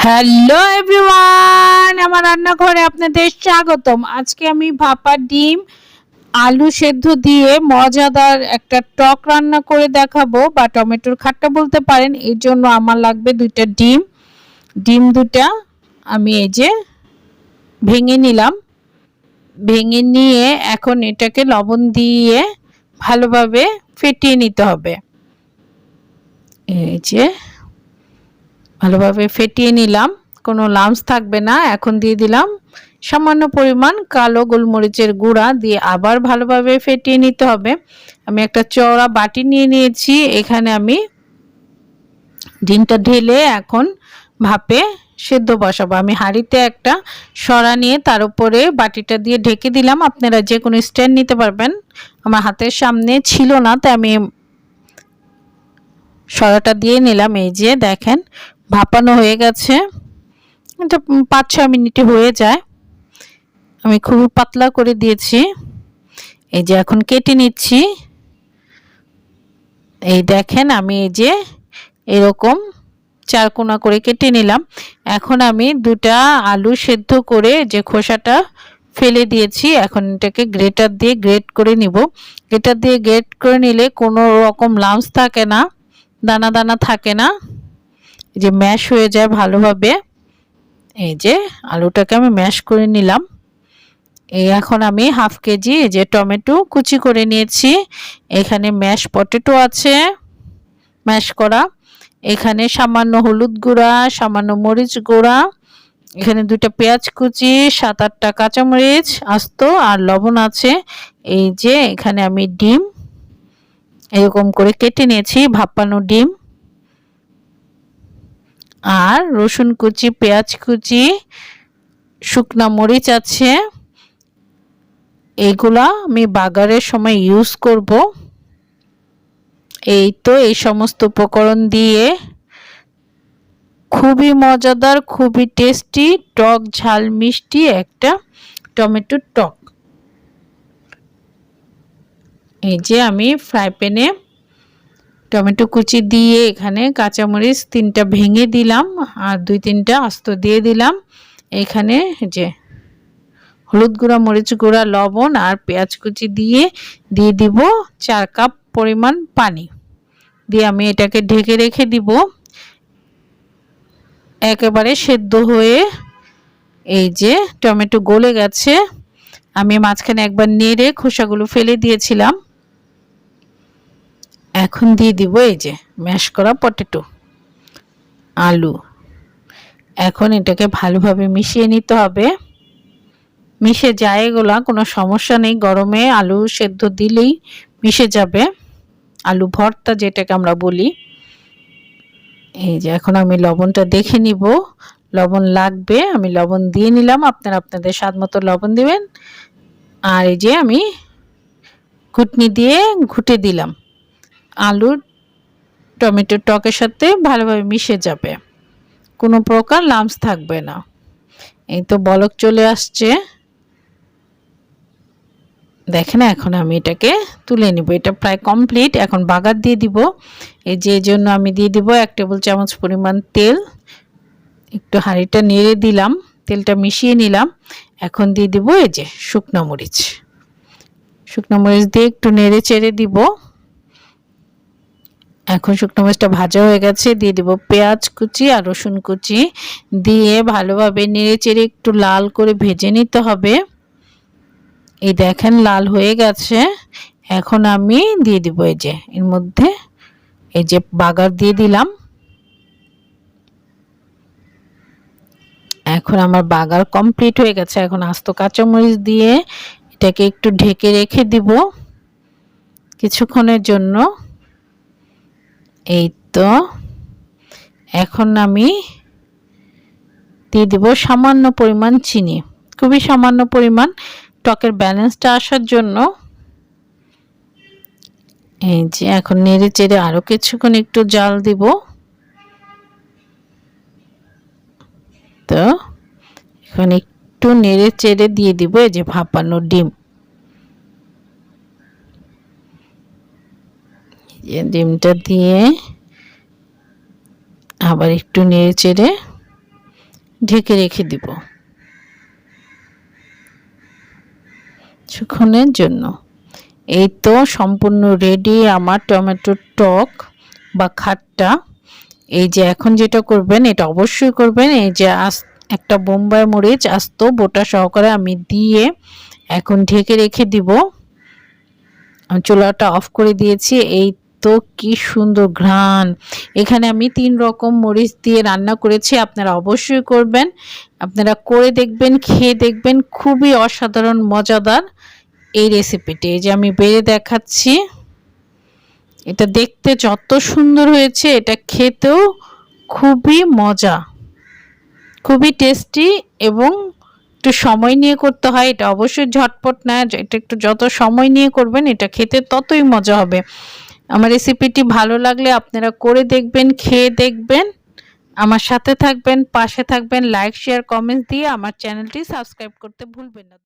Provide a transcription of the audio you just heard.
Hello everyone, আমার রান্নাঘরে আপনাদের স্বাগতম। আজকে আমি ভাপা ডিম আলু সেদ্ধ দিয়ে মজাদার একটা টক রান্না করে দেখাবো, বা টমেটোর খাট্টা বলতে পারেন। এর জন্য আমার লাগবে দুইটা ডিম। ডিম দুটা আমি এই যে ভেঙে নিলাম। ভেঙে নিয়ে এখন এটাকে লবণ দিয়ে ভালোভাবে ফেটিয়ে নিতে হবে। এই যে ভালোভাবে ফেটিয়ে নিলাম, কোনো লামস থাকবে না। এখন দিয়ে দিলাম সামান্য পরিমাণ কালো গোলমরিচের গুঁড়া, দিয়ে আবার ভালোভাবে ফেটিয়ে নিতে হবে। আমি একটা চওড়া বাটি নিয়ে নিয়েছি, এখানে আমি ডিমটা ঢেলে এখন ভাপে সেদ্ধ বসাবো। আমি হাঁড়িতে একটা সরা নিয়ে তার উপরে বাটিটা দিয়ে ঢেকে দিলাম। আপনারা যে কোনো স্ট্যান্ড নিতে পারবেন, আমার হাতের সামনে ছিল না তাই আমি সরাটা দিয়ে নিলাম। এই যে দেখেন ভাপানো হয়ে গেছে, এটা 5-6 মিনিটে হয়ে যায়। আমি খুব পাতলা করে দিয়েছি। এই যে এখন কেটে নিচ্ছি। এই দেখেন আমি এই যে এরকম চারকোনা করে কেটে নিলাম। এখন আমি দুটা আলু সেদ্ধ করে যে খোসাটা ফেলে দিয়েছি, এখন এটাকে গ্রেটার দিয়ে গ্রেট করে নিব। গ্রেটার দিয়ে গ্রেট করে নিলে কোনো রকম লামস থাকে না, দানা দানা থাকে না, এই যে ম্যাশ হয়ে যায় ভালোভাবে। এই যে আলুটাকে আমি ম্যাশ করে নিলাম। এই এখন আমি হাফ কেজি এই যে টমেটো কুচি করে নিয়েছি। এখানে ম্যাশ পটেটো আছে ম্যাশ করা, এখানে সামান্য হলুদ গুঁড়া, সামান্য মরিচ গুঁড়া, এখানে দুটো পেঁয়াজ কুচি, 7-8টা কাঁচামরিচ আস্ত, আর লবণ আছে। এই যে এখানে আমি ডিম এরকম করে কেটে নিয়েছি, ভাপানো ডিম, আর রসুন কুচি, পেঁয়াজ কুচি, শুকনা মরিচ আছে। এইগুলা আমি বাগারের সময় ইউজ করব। এই তো এই সমস্ত উপকরণ দিয়ে খুবই মজাদার, খুবই টেস্টি, টক ঝাল মিষ্টি একটা টমেটোর টক। এই যে আমি ফ্রাই প্যানে টমেটো কুচি দিয়ে এখানে কাঁচামরিচ 3টা ভেঙে দিলাম, আর 2-3টা আস্ত দিয়ে দিলাম। এখানে যে হলুদ গুঁড়া, মরিচ গুঁড়া, লবণ আর পেঁয়াজ কুচি দিয়ে দিব 4 কাপ পরিমাণ পানি দিয়ে আমি এটাকে ঢেকে রেখে দিব একেবারে সেদ্ধ হয়ে। এই যে টমেটো গলে গেছে, আমি মাঝখানে একবার নেড়ে খোসাগুলো ফেলে দিয়েছিলাম। এখন দিয়ে দিব এই যে ম্যাশ করা পটেটো, আলু। এখন এটাকে ভালোভাবে মিশিয়ে নিতে হবে। মিশে যায় এগুলা, কোনো সমস্যা নেই, গরমে আলু সেদ্ধ দিলেই মিশে যাবে, আলু ভর্তা যেটাকে আমরা বলি। এই যে এখন আমি লবণটা দেখে নিব, লবণ লাগবে আমি লবণ দিয়ে নিলাম, আপনারা আপনাদের স্বাদ মতো লবণ দিবেন। আর এই যে আমি ঘুটনি দিয়ে ঘুটে দিলাম, আলু টমেটোর টকের সাথে ভালোভাবে মিশে যাবে, কোনো প্রকার লামস থাকবে না। এই তো বলক চলে আসছে, দেখেন। এখন আমি এটাকে তুলে নিব, এটা প্রায় কমপ্লিট। এখন বাগার দিয়ে দিব। এই যে জন্য আমি দিয়ে দিব 1 টেবিল চামচ পরিমাণ তেল। একটু হাঁড়িটা নেড়ে দিলাম, তেলটা মিশিয়ে নিলাম। এখন দিয়ে দিব এই যে শুকনো মরিচ। শুকনো মরিচ দিয়ে একটু নেড়ে চেড়ে দিব। এখন শুকনো মরিচটা ভাজা হয়ে গেছে, দিয়ে দিব পেঁয়াজ কুচি আর রসুন কুচি, দিয়ে ভালোভাবে নেড়ে চেড়ে একটু লাল করে ভেজে নিতে হবে। এই দেখেন লাল হয়ে গেছে। এখন আমি দিয়ে দিব এই যে এর মধ্যে এই যে বাগার দিয়ে দিলাম। এখন আমার বাগার কমপ্লিট হয়ে গেছে। এখন আস্ত কাঁচামরিচ দিয়ে এটাকে একটু ঢেকে রেখে দিব কিছুক্ষণের জন্য। এই তো এখন আমি দিয়ে দিব সামান্য পরিমাণ চিনি, খুবই সামান্য পরিমাণ, টকের ব্যালেন্সটা আসার জন্য। এই যে এখন নেড়ে চেড়ে আরো কিছুক্ষণ একটু জাল দিব। তো এখন একটু নেড়ে চেড়ে দিয়ে দিব এই যে ভাপানো ডিম। ডিমটা দিয়ে আবার একটু নেড়ে চেড়ে ঢেকে রেখে দিব কিছুক্ষণের জন্য। এই তো সম্পূর্ণ রেডি আমার টমেটোর টক বা খাট্টা। এই যে এখন যেটা করবেন, এটা অবশ্যই করবেন, এই যে একটা বোম্বাই মরিচ আস্ত বোটা সহকারে আমি দিয়ে এখন ঢেকে রেখে দিব। চুলাটা অফ করে দিয়েছি। এই তো কি সুন্দর ঘ্রাণ। এখানে আমি 3 রকম মরিচ দিয়ে রান্না করেছি, আপনারা অবশ্যই করবেন, আপনারা করে দেখবেন, খেয়ে দেখবেন, খুবই অসাধারণ মজাদার এই রেসিপিটি। এই যে আমি বেড়ে দেখাচ্ছি, এটা দেখতে যত সুন্দর হয়েছে এটা খেতেও খুবই মজা, খুবই টেস্টি এবং একটু সময় নিয়ে করতে হয়। এটা অবশ্যই ঝটপট না, এটা একটু যত সময় নিয়ে করবেন এটা খেতে ততই মজা হবে। আমার রেসিপিটি ভালো লাগলে আপনারা করে দেখবেন, খেয়ে দেখবেন, আমার সাথে থাকবেন, পাশে থাকবেন, লাইক শেয়ার কমেন্টস দিয়ে আমার চ্যানেলটি সাবস্ক্রাইব করতে ভুলবেন না।